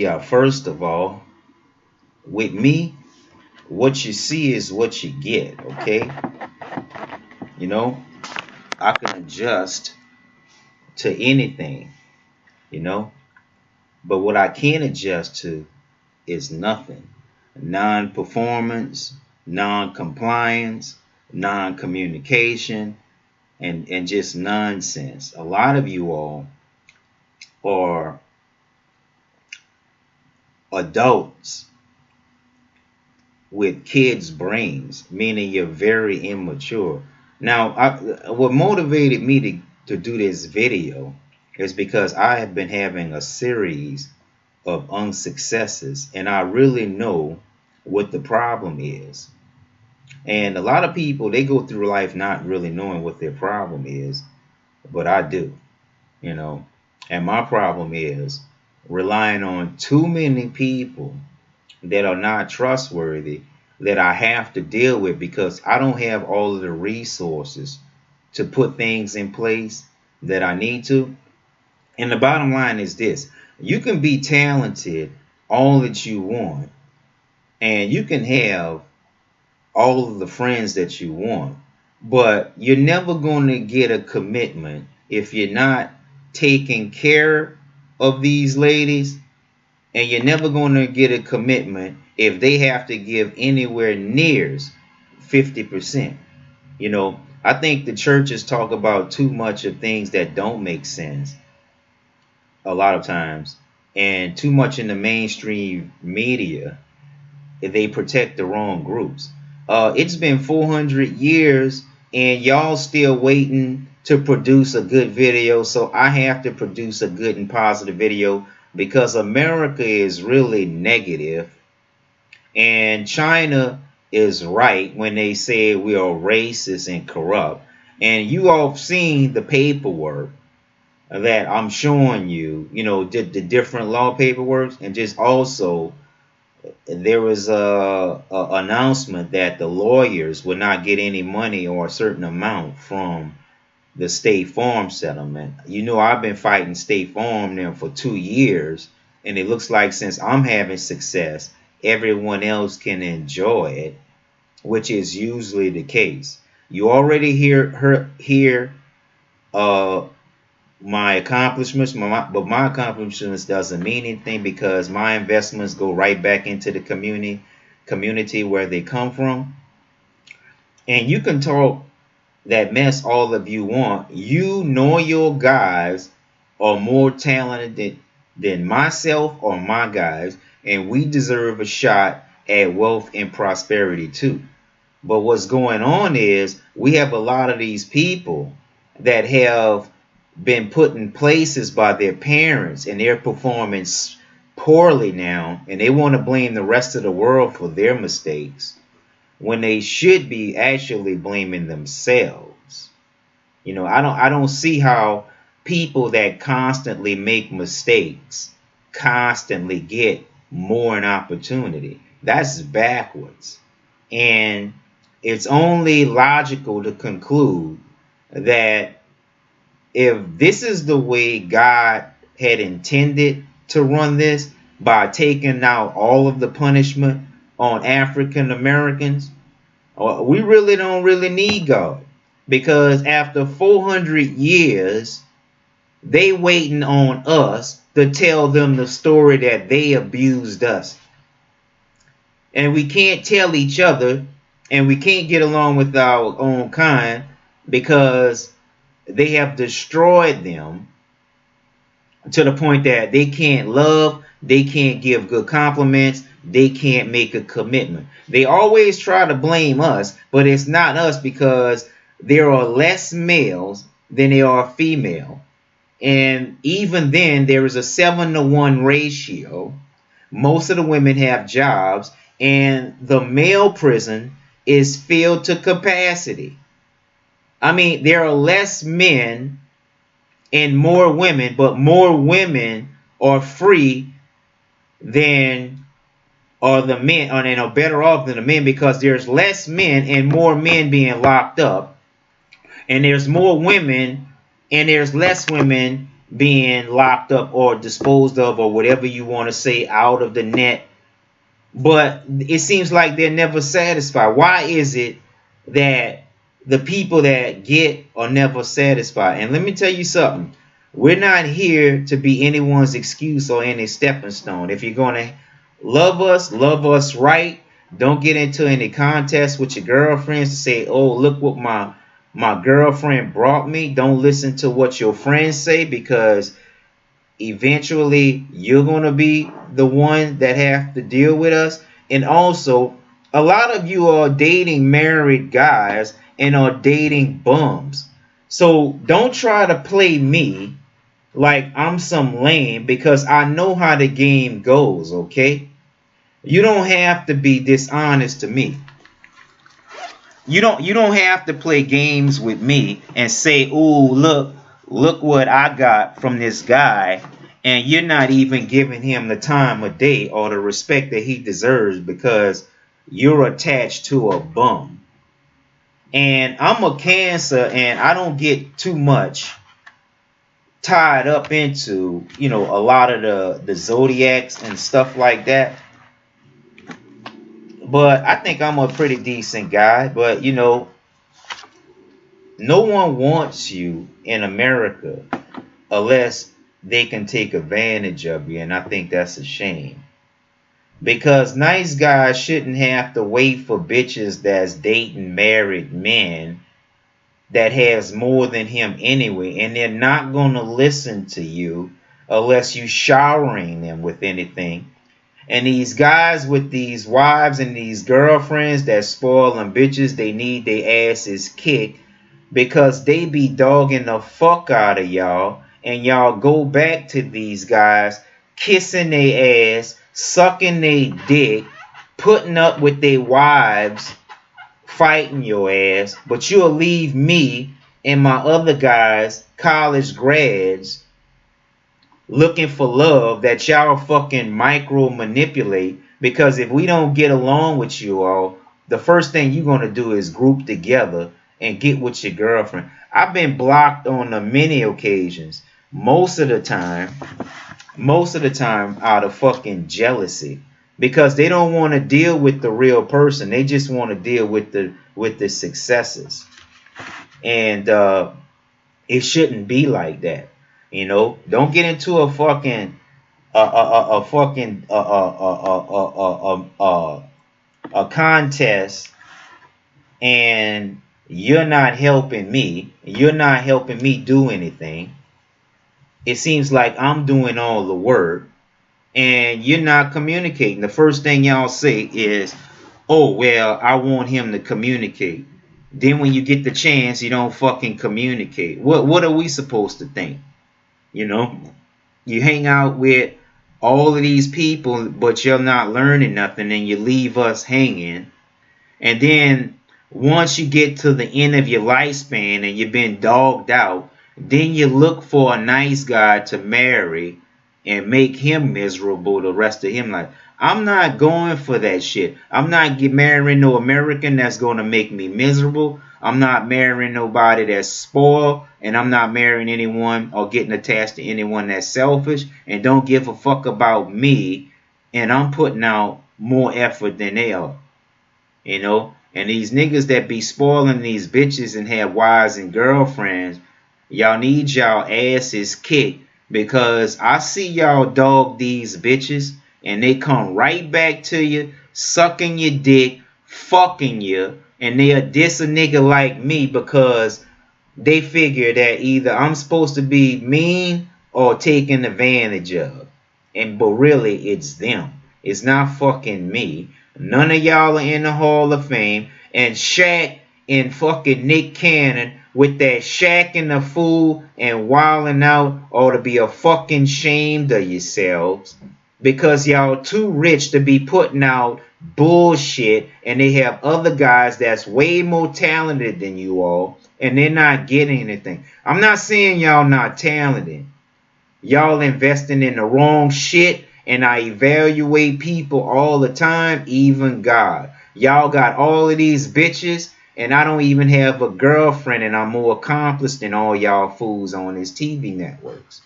Yeah, first of all, with me, what you see is what you get, okay? You know, I can adjust to anything, you know, but what I can't adjust to is nothing. Non performance, non compliance, non communication, and just nonsense. A lot of you all are adults with kids' brains, meaning you're very immature. Now, what motivated me to do this video is because I have been having a series of unsuccesses, and I really know what the problem is. And a lot of people, they go through life not really knowing what their problem is, but I do, you know. And my problem is relying on too many people that are not trustworthy that I have to deal with because I don't have all of the resources to put things in place that I need to. And the bottom line is this: you can be talented all that you want, and you can have all of the friends that you want, but you're never going to get a commitment if you're not taking care of these ladies, and you're never going to get a commitment if they have to give anywhere near 50%. You know, I think the churches talk about too much of things that don't make sense a lot of times, and too much in the mainstream media. They protect the wrong groups. It's been 400 years and y'all still waiting to produce a good video, so I have to produce a good and positive video because America is really negative and China is right when they say we are racist and corrupt. And you all have seen the paperwork that I'm showing you, you know, the different law paperwork, and just also there was a announcement that the lawyers would not get any money or a certain amount from the State Farm settlement. You know, I've been fighting State Farm now for 2 years, and it looks like since I'm having success, everyone else can enjoy it, which is usually the case. You already hear uh, my accomplishments, but my accomplishments doesn't mean anything because my investments go right back into the community where they come from. And you can talk that mess all of you want. You know your guys are more talented than myself or my guys, and we deserve a shot at wealth and prosperity too. But what's going on is we have a lot of these people that have been put in places by their parents and they're performing poorly now, and they want to blame the rest of the world for their mistakes when they should be actually blaming themselves. You know, I don't see how people that constantly make mistakes constantly get more an opportunity. That's backwards. And it's only logical to conclude that if this is the way God had intended to run this, by taking out all of the punishment on African Americans, we really don't really need God, because after 400 years they waiting on us to tell them the story that they abused us, and we can't tell each other, and we can't get along with our own kind because they have destroyed them to the point that they can't love, they can't give good compliments, they can't make a commitment. They always try to blame us, but it's not us because there are less males than there are female. And even then, there is a 7-to-1 ratio. Most of the women have jobs, and the male prison is filled to capacity. I mean, there are less men and more women, but more women are free than are the men, and are better off than the men, because there's less men and more men being locked up, and there's more women and there's less women being locked up or disposed of or whatever you want to say out of the net, but it seems like they're never satisfied. Why is it that the people that get are never satisfied? And let me tell you something. We're not here to be anyone's excuse or any stepping stone. If you're going to love us right. Don't get into any contest with your girlfriends to say, oh, look what my girlfriend brought me. Don't listen to what your friends say, because eventually you're going to be the one that have to deal with us. And also, a lot of you are dating married guys and are dating bums. So don't try to play me like I'm some lame, because I know how the game goes, okay? You don't have to be dishonest to me. You don't have to play games with me and say, "Ooh, look what I got from this guy," and you're not even giving him the time of day or the respect that he deserves because you're attached to a bum. And I'm a Cancer, and I don't get too much tied up into, a lot of the zodiacs and stuff like that. But I think I'm a pretty decent guy. But no one wants you in America unless they can take advantage of you, and I think that's a shame. Because nice guys shouldn't have to wait for bitches that's dating married men that has more than him anyway, and they're not going to listen to you unless you showering them with anything. And these guys with these wives and these girlfriends that spoil them bitches, they need their asses kicked because they be dogging the fuck out of y'all, and y'all go back to these guys kissing their ass, sucking their dick, putting up with their wives, fighting your ass, but you'll leave me and my other guys, college grads, looking for love that y'all fucking micro manipulate, because if we don't get along with you all, the first thing you're going to do is group together and get with your girlfriend. I've been blocked on many occasions, most of the time out of fucking jealousy, because they don't want to deal with the real person. They just want to deal with the successes. And it shouldn't be like that. Don't get into a fucking a fucking a contest, and you're not helping me. You're not helping me do anything. It seems like I'm doing all the work, and you're not communicating. The first thing y'all say is, "Oh, well, I want him to communicate." Then when you get the chance, you don't fucking communicate. What are we supposed to think? You hang out with all of these people, but you're not learning nothing, and you leave us hanging. And then once you get to the end of your lifespan and you've been dogged out, then you look for a nice guy to marry and make him miserable the rest of him life. I'm not going for that shit. I'm not marrying no American that's going to make me miserable. I'm not marrying nobody that's spoiled, and I'm not marrying anyone or getting attached to anyone that's selfish and don't give a fuck about me, and I'm putting out more effort than they are. And these niggas that be spoiling these bitches and have wives and girlfriends, y'all need y'all asses kicked, because I see y'all dog these bitches and they come right back to you, sucking your dick, fucking you, and they'll diss a nigga like me because they figure that either I'm supposed to be mean or taken advantage of. But really, it's them. It's not fucking me. None of y'all are in the Hall of Fame. And Shaq and fucking Nick Cannon with that Shaq and the Fool and wilding out ought to be a fucking shamed of yourselves, because y'all too rich to be putting out bullshit, and they have other guys that's way more talented than you all, and they're not getting anything. I'm not saying y'all not talented. Y'all investing in the wrong shit, and I evaluate people all the time, even God. Y'all got all of these bitches, and I don't even have a girlfriend, and I'm more accomplished than all y'all fools on these TV networks.